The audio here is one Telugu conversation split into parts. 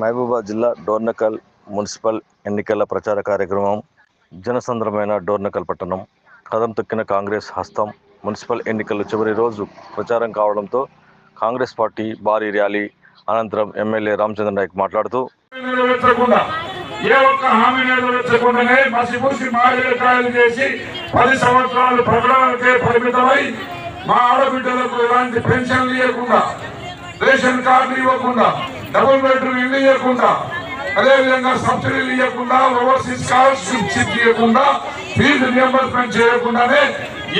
మహబూబాబాద్ జిల్లా డోర్నకల్ మున్సిపల్ ఎన్నికల ప్రచార కార్యక్రమం జనసంద్రమైన డోర్నకల్ పట్టణం కదం తొక్కిన కాంగ్రెస్ హస్తం. మున్సిపల్ ఎన్నికల చివరి రోజు ప్రచారం కావడంతో కాంగ్రెస్ పార్టీ భారీ ర్యాలీ అనంతరం ఎమ్మెల్యే రామచంద్ర నాయక్ మాట్లాడుతూ ఏ ఒక్క హామీ నెరవేర్చకుండానే మసిపూసి మాయకాయలు చేసి 10 సంవత్సరాలు ప్రకటనలకే పరిమితమై మా ఆడబిడ్డలకు ఎలాంటి పెన్షన్లు ఇవ్వకుండా, రేషన్ కార్డులు ఇవ్వకుండా, డబుల్ బెడ్రూమ్ ఇల్లు ఇవ్వకుండా, అదేవిధంగా సబ్సిడీలు ఇవ్వకుండా, ఓవర్సీస్ స్కాలర్షిప్ ఇవ్వకుండా, ఫీజు రియంబర్స్మెంట్ చేయకుండానే,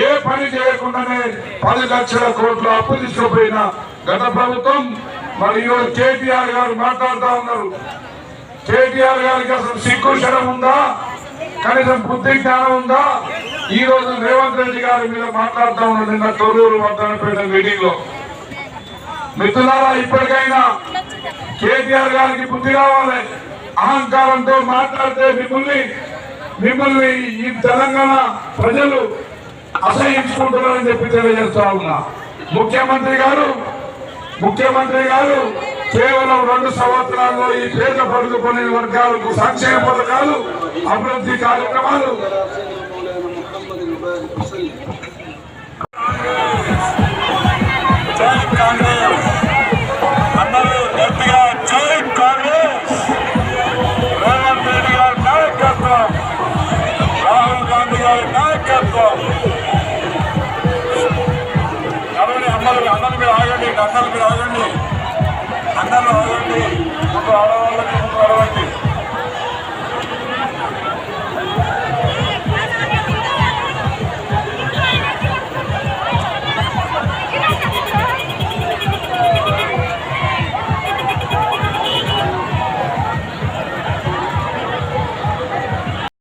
ఏ పని చేయకుండానే 10 లక్షల కోట్ల అప్పు తీసుకుపోయిన గత ప్రభుత్వం. మరి ఈరోజు కేటీఆర్ గారు మాట్లాడుతూ ఉన్నారు. కేటీఆర్ గారికి అసలు సిగ్గు శరం ఉందా? కనీసం బుద్ధి జ్ఞానం ఉందా? ఈ రోజు రేవంత్ రెడ్డి గారి మీద మాట్లాడుతూ ఉన్నారు. నిన్న తొర్రూరు వర్ధనపేట మీటింగ్ లో. మిత్రులారా, ఇప్పటికైనా కేటీఆర్ గారికి బుద్ధి రావాలి. అహంకారంతో మాట్లాడితే మిమ్మల్ని ఈ తెలంగాణ ప్రజలు అసహించుకుంటున్నారని చెప్పి తెలియజేస్తా ఉన్నా. ముఖ్యమంత్రి గారు కేవలం 2 సంవత్సరాల్లో ఈ పేద పడుకునే వర్గాలకు సంక్షేమ పథకాలు, అభివృద్ధి కార్యక్రమాలు